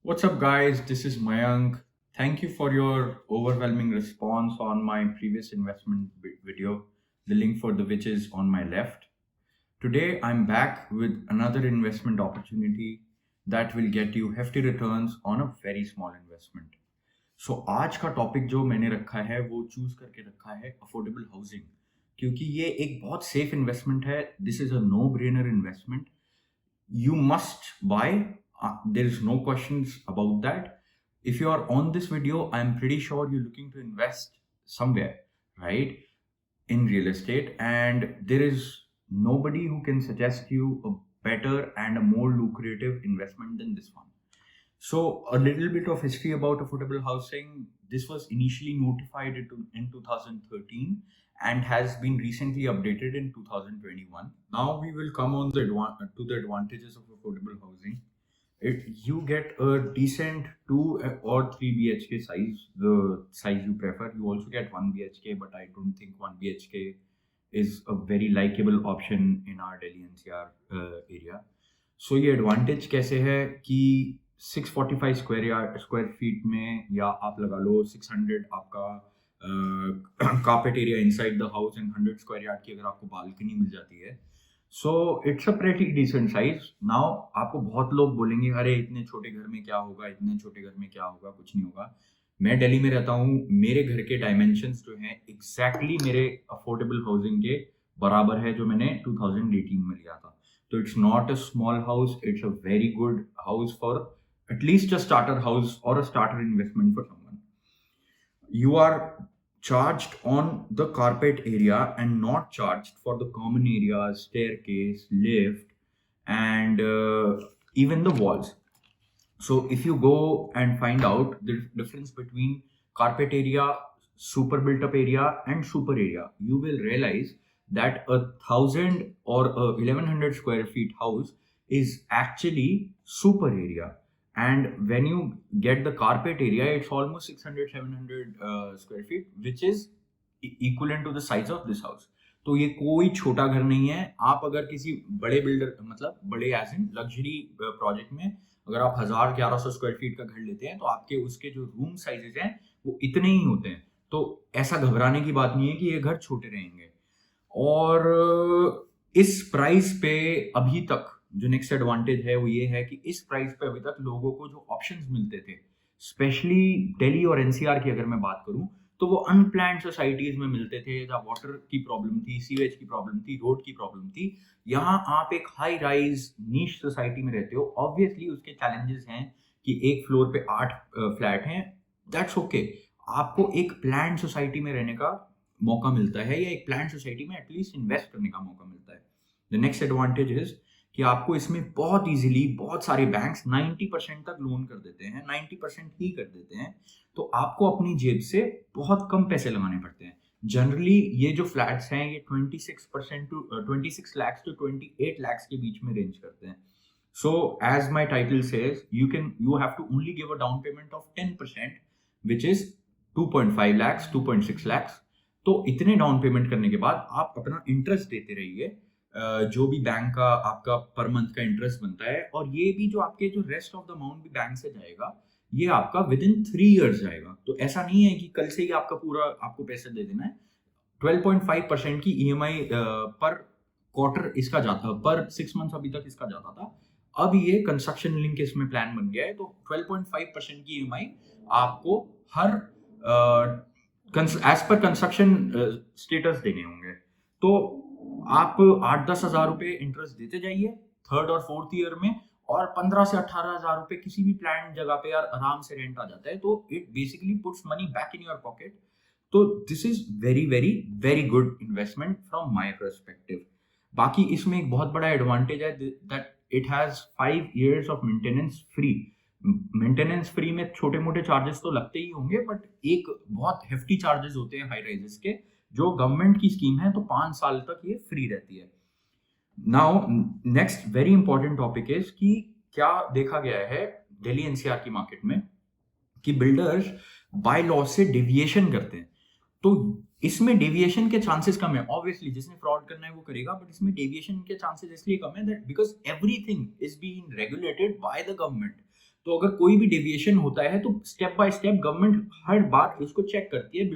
What's up, guys? This is Mayank. Thank you for your overwhelming response on my previous investment video, the link for the which is on my left. Today, I'm back with another investment opportunity that will get you hefty returns on a very small investment. सो आज का topic जो मैंने रखा है वो choose करके रखा है अफोर्डेबल हाउसिंग, क्योंकि ये एक बहुत सेफ इन्वेस्टमेंट है. This is a no brainer investment. You must buy. There is no questions about that. If you are on this video, I'm pretty sure you're looking to invest somewhere, right, in real estate, and there is nobody who can suggest you a better and a more lucrative investment than this one. So a little bit of history about affordable housing. This was initially notified in 2013 and has been recently updated in 2021. Now we will come on to the advantages of affordable housing. You get a decent 2 or 3 BHK size, the size you prefer. You also get 1 BHK, but I don't think 1 BHK is a very likable option in our Delhi NCR area. So ये advantage कैसे है कि 645 square feet में, या आप लगा लो 600 आपका carpet area inside the house and 100 square yard की अगर आपको बालकनी मिल जाती है, so it's a pretty decent size. Now आपको बहुत लोग बोलेंगे अरे इतने छोटे घर में क्या होगा, इतने छोटे घर में क्या होगा, कुछ नहीं होगा. मैं दिल्ली में रहता हूँ. मेरे घर के डायमेंशंस जो हैं एग्जैक्टली मेरे अफोर्डेबल हाउसिंग के बराबर है जो मैंने 2018 में लिया था. So it's not a small house, it's a very good house for at least a starter house or a starter investment for someone. You are charged on the carpet area and not charged for the common areas, staircase, lift, and even the walls. So if you go and find out the difference between carpet area, super built up area, and super area, you will realize that 1,000 or 1,100 square feet house is actually super area. And when you get the carpet area, it's almost 600-700 square feet, which is equivalent to the size of this house. तो ये कोई छोटा घर नहीं है. आप अगर किसी बड़े बिल्डर, मतलब बड़े एज इन लग्जरी प्रोजेक्ट में अगर आप 1,000-1,100 स्क्वायर फीट का घर लेते हैं तो आपके उसके जो रूम साइजेस हैं वो इतने ही होते हैं. तो ऐसा घबराने की बात नहीं है कि ये घर छोटे रहेंगे. और इस प्राइस पे अभी तक जो नेक्स्ट एडवांटेज है वो ये है कि इस प्राइस पे अभी तक लोगों को जो ऑप्शंस मिलते थे, स्पेशली दिल्ली और एनसीआर की अगर मैं बात करूं, तो वो अनप्लान्ड सोसाइटीज में मिलते थे जहाँ वाटर की प्रॉब्लम थी, सीवेज की प्रॉब्लम थी, रोड की प्रॉब्लम थी. यहाँ आप एक हाई राइज नीश सोसाइटी में रहते हो. ऑब्वियसली उसके चैलेंजेस हैं कि एक फ्लोर पे 8 फ्लैट हैं. That's okay. आपको एक प्लान्ड सोसाइटी में रहने का मौका मिलता है, या एक प्लान्ड सोसाइटी में एटलीस्ट इन्वेस्ट करने का मौका मिलता है. द नेक्स्ट एडवांटेज इज कि आपको इसमें बहुत इजीली बहुत सारे बैंक्स 90% तक लोन कर देते हैं, 90% ही कर देते हैं. तो आपको अपनी जेब से बहुत कम पैसे लगाने पड़ते हैं. जनरली ये जो फ्लैट्स हैं ये 26 lakhs to 28 lakhs के बीच में रेंज करते हैं. So as my title says, you have to only give a down payment of 10%, which is 2.5 lakhs, 2.6 lakhs. तो इतने डाउन पेमेंट करने के बाद आप अपना इंटरेस्ट देते रहिए, जो भी बैंक का आपका पर मंथ का इंटरेस्ट बनता है, और ये भी जो आपके जो रेस्ट ऑफ द अमाउंट भी बैंक से जाएगा ये आपका विद इन 3 years जाएगा. तो ऐसा नहीं है कि कल से ही आपका पूरा आपको पैसे दे देना है. 12.5% की ईएमआई पर क्वार्टर इसका जाता, पर 6 months अभी तक इसका जाता था. अब ये कंस्ट्रक्शन लिंक इसमें प्लान बन गया है, तो 12.5% की ईएमआई आपको हर एज पर कंस्ट्रक्शन स्टेटस देने होंगे. तो आप 8-10 हजार रुपए इंटरेस्ट देते जाइए थर्ड और फोर्थ ईयर में, और 15 से 18 हजार रुपए किसी भी प्लान जगह पे यार आराम से रेंट आ जाता है. तो it basically puts money back in your pocket. तो this is very very very good investment from my perspective. बाकी इसमें एक बहुत बड़ा एडवांटेज है that it has 5 years of maintenance free. Maintenance free में छोटे मोटे चार्जेस तो लगते ही होंगे, बट एक बहुत हेफ्टी चार्जेस होते हैं हाई राइजेस के, जो गवर्नमेंट की स्कीम है. तो 5 साल तक ये फ्री रहती है. Now next very important topic is कि क्या देखा गया है दिल्ली एनसीआर की मार्केट में कि बिल्डर्स बाय लॉ से डेविएशन करते हैं. तो इसमें डेविएशन के चांसेस कम है. ऑब्वियसली जिसने फ्रॉड करना है वो करेगा, बट इसमें डेविएशन के चांसेस इसलिए कम है that because everything is being regulated by the government. तो अगर कोई भी डेविएशन होता है तो स्टेप बाय स्टेप गवर्नमेंट हर बार इसको चेक करती है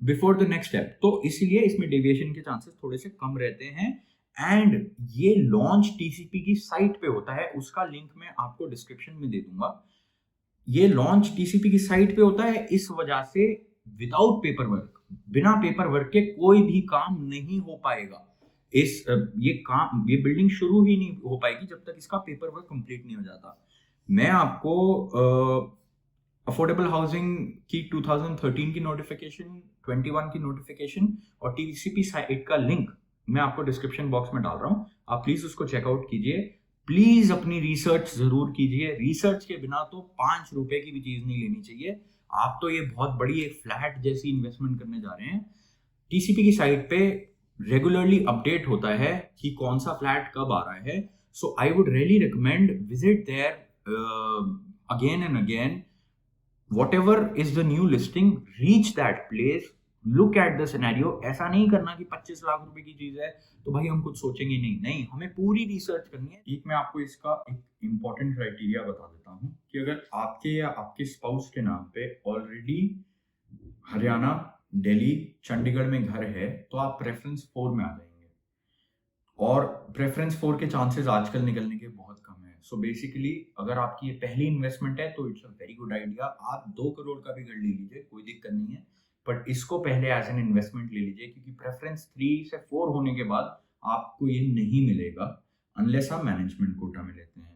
बिफोर द नेक्स्ट स्टेप। तो इसलिए इसमें डेविएशन के चांसेस थोड़े से कम रहते हैं। एंड ये लॉन्च टीसीपी की साइट पे होता है, उसका लिंक मैं आपको डिस्क्रिप्शन में दे दूंगा। ये लॉन्च टीसीपी की साइट पे होता है, इस वजह से विदाउट पेपर वर्क, बिना पेपर वर्क के कोई भी काम नहीं हो पाएगा। ये बिल्डिंग शुरू ही नहीं हो पाएगी जब तक इसका पेपर वर्क कंप्लीट नहीं हो जाता। मैं आपको अफोर्डेबल हाउसिंग की 2013 की नोटिफिकेशन, 21 की नोटिफिकेशन और टीसीपी साइट का लिंक मैं आपको डिस्क्रिप्शन बॉक्स में डाल रहा हूं, आप प्लीज उसको चेकआउट कीजिए। प्लीज अपनी रिसर्च जरूर कीजिए, रिसर्च के बिना तो 5 रुपए की भी चीज नहीं लेनी चाहिए। आप तो ये बहुत बड़ी एक फ्लैट जैसी इन्वेस्टमेंट करने जा रहे हैं। टीसीपी की साइट पे रेगुलरली अपडेट होता है कि कौन सा फ्लैट कब आ रहा है। So I would really recommend visit there again and again. whatever is the new listing, reach that place, look at the scenario। ऐसा नहीं करना कि 25 लाख रुपए की चीज है तो भाई हम कुछ सोचेंगे नहीं, नहीं, हमें पूरी रिसर्च करनी है। एक मैं आपको इसका एक इंपॉर्टेंट क्राइटेरिया बता देता हूँ कि अगर आपके या आपके स्पाउस के नाम पे ऑलरेडी हरियाणा, दिल्ली, चंडीगढ़ में घर है तो आप प्रेफरेंस 4 में आ जाएंगे, और प्रेफरेंस 4 के चांसेस आजकल निकलने के बहुत कम है। सो बेसिकली अगर आपकी ये पहली इन्वेस्टमेंट है तो it's a very good idea. आप 2 करोड़ का भी घर ले लीजिए, कोई दिक्कत नहीं है, बट इसको पहले एज एन इन्वेस्टमेंट ले लीजिए, क्योंकि प्रेफरेंस 3 से 4 होने के बाद आपको ये नहीं मिलेगा अनलेस आप मैनेजमेंट कोटा में लेते हैं।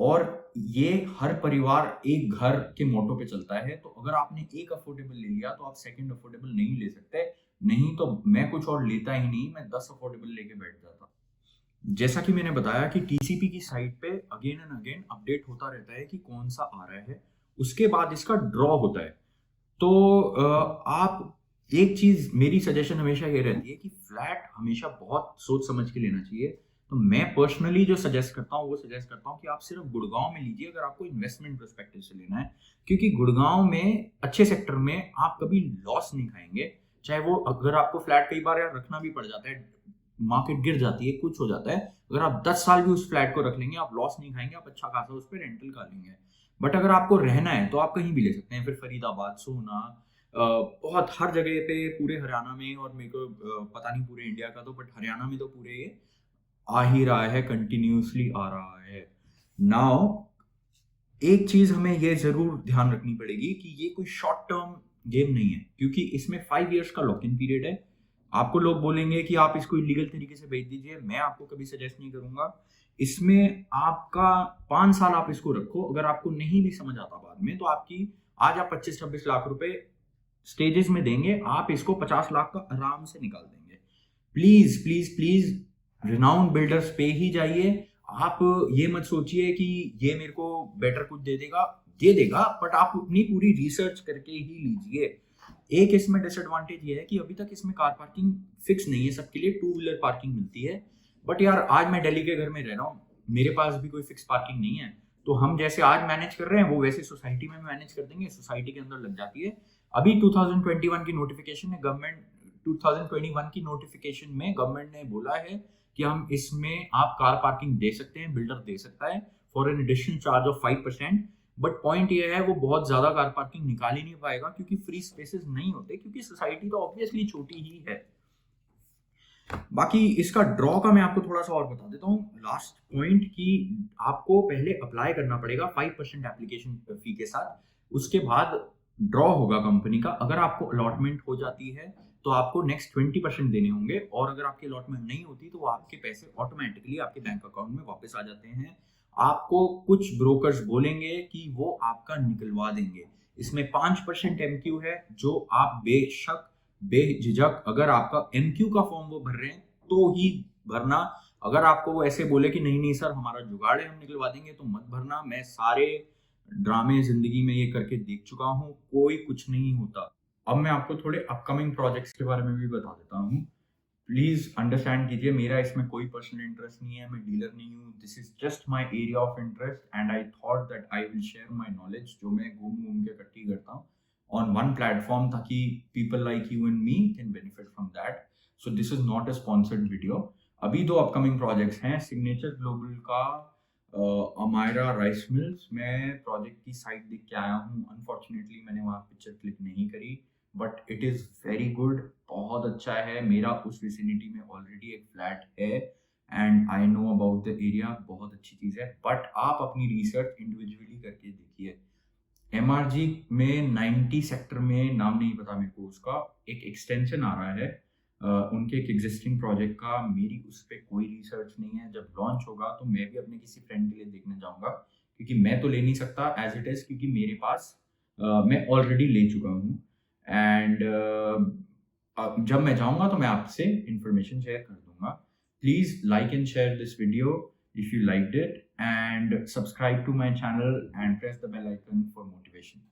और ये हर परिवार एक घर के मोटो पे चलता है, तो अगर आपने एक अफोर्डेबल ले लिया तो आप सेकंड अफोर्डेबल नहीं ले सकते। नहीं तो मैं कुछ और लेता ही नहीं, मैं 10 अफोर्डेबल लेके बैठ जाता। जैसा कि मैंने बताया कि टीसीपी की साइट पे अगेन एंड अगेन अपडेट होता रहता है कि कौन सा आ रहा है, उसके बाद इसका ड्रॉ होता है। तो आप एक चीज, मेरी सजेशन हमेशा ये रहती है कि फ्लैट हमेशा बहुत सोच समझ के लेना चाहिए। तो मैं पर्सनली जो सजेस्ट करता हूँ वो सजेस्ट करता हूँ कि आप सिर्फ गुड़गांव में लीजिए अगर आपको इन्वेस्टमेंट पर्सपेक्टिव से लेना है, क्योंकि गुड़गांव में अच्छे सेक्टर में आप कभी लॉस नहीं खाएंगे। चाहे वो अगर आपको फ्लैट कई बार यार रखना भी पड़ जाता है, मार्केट गिर जाती है, कुछ हो जाता है, अगर आप 10 साल भी उस फ्लैट को रख लेंगे आप लॉस नहीं खाएंगे, आप अच्छा खासा उस पर रेंटल का लेंगे। बट अगर आपको रहना है तो आप कहीं भी ले सकते हैं, फिर फरीदाबाद, सोहना, बहुत हर जगह पे पूरे हरियाणा में, और मेरे को पता नहीं पूरे इंडिया का तो, बट हरियाणा में तो पूरे ये आ ही रहा है, कंटिन्यूसली आ रहा है। नाउ एक चीज हमें ये जरूर ध्यान रखनी पड़ेगी कि ये कोई शॉर्ट टर्म गेम नहीं है, क्योंकि इसमें 5 इयर्स का लॉक इन पीरियड है। आपको लोग बोलेंगे कि आप इसको इलीगल तरीके से बेच दीजिए, मैं आपको कभी सजेस्ट नहीं करूंगा। इसमें आपका 5 साल आप इसको रखो, अगर आपको नहीं भी समझ आता बाद में तो आपकी आज आप 25-26 लाख रुपए स्टेजेस में देंगे, आप इसको 50 लाख का आराम से निकाल देंगे। Please please please renowned builders पे ही जाइए। आप ये मत सोचिए कि ये मेरे को बेटर कुछ दे देगा, बट आप अपनी पूरी रिसर्च करके ही लीजिए। एक इसमें डिसएडवांटेज ये है कि अभी तक इसमें कार पार्किंग फिक्स नहीं है, सबके लिए 2 व्हीलर पार्किंग मिलती है। बट यार आज मैं दिल्ली के घर में रह रहा हूँ, मेरे पास भी कोई फिक्स पार्किंग नहीं है, तो हम जैसे आज मैनेज कर रहे हैं वो वैसे सोसाइटी में मैनेज कर देंगे, सोसाइटी के अंदर लग जाती है। अभी 2021 की नोटिफिकेशन है, गवर्नमेंट 2021 की नोटिफिकेशन में गवर्नमेंट ने बोला है कि हम इसमें आप कार पार्किंग दे सकते हैं, बिल्डर दे सकता है for an additional charge of 5%। But point ये है वो बहुत ज्यादा कार पार्किंग निकाल ही नहीं पाएगा, क्योंकि फ्री स्पेसेस नहीं होते, क्योंकि सोसाइटी तो ऑब्वियसली छोटी ही है। बाकी इसका ड्रॉ का मैं आपको थोड़ा सा और बता देता हूँ लास्ट पॉइंट, कि आपको पहले अप्लाई करना पड़ेगा 5% एप्लीकेशन फी के साथ, उसके बाद ड्रॉ होगा कंपनी का। अगर आपको अलॉटमेंट हो जाती है तो आपको नेक्स्ट 20% देने होंगे, और अगर आपकी अलॉटमेंट नहीं होती तो वो आपके पैसे ऑटोमेटिकली आपके बैंक अकाउंट में वापस आ जाते हैं। आपको कुछ ब्रोकर्स बोलेंगे कि वो आपका निकलवा देंगे। इसमें 5% एमक्यू है, जो आप बेशक बेझिझक अगर आपका एमक्यू का फॉर्म वो भर रहे हैं तो ही भरना। अगर आपको वो ऐसे बोले कि नहीं नहीं सर हमारा जुगाड़ है हम निकलवा देंगे, तो मत भरना। मैं सारे ड्रामे जिंदगी में ये करके देख चुका हूँ, कोई कुछ नहीं होता। अब मैं आपको थोड़े अपकमिंग प्रोजेक्ट्स के बारे में भी बता देता हूँ। प्लीज अंडरस्टैंड कीजिए, मेरा इसमें कोई पर्सनल इंटरेस्ट नहीं है, मैं डीलर नहीं हूँ, this is just my area of interest and I thought that I will share my knowledge, जो मैं घूम घूम के इकट्ठी करता हूँ ऑन वन प्लेटफॉर्म, ताकि people like you and me can benefit from that. So this is not a sponsored video. अभी 2 अपकमिंग प्रोजेक्ट्स हैं, सिग्नेचर ग्लोबल का अमायरा राइस मिल्स। मैं प्रोजेक्ट की साइट देख के आया हूँ। अनफॉर्चुनेटली मैंने वहाँ पिक्चर क्लिक नहीं करी, but it is very good, बहुत अच्छा है। मेरा उस विसिनिटी में ऑलरेडी एक फ्लैट है and I know about the area, बहुत अच्छी चीज़ है। बट आप अपनी रिसर्च इंडिविजुअली करके देखिए। एमआरजी में 90 सेक्टर में, नाम नहीं पता मेरे को उसका, एक एक्सटेंशन आ रहा है उनके एक एग्जिस्टिंग प्रोजेक्ट का। मेरी उस पर कोई रिसर्च नहीं है। जब लॉन्च होगा तो मैं भी अपने किसी फ्रेंड के लिए देखने जाऊंगा, क्योंकि मैं तो ले नहीं सकता एज इट इज़, क्योंकि मेरे पास मैं ऑलरेडी ले चुका हूँ। एंड जब मैं जाऊंगा तो मैं आपसे इंफॉर्मेशन शेयर कर दूंगा। Please like and share this video if you liked it, and subscribe to my channel and press the bell icon for motivation.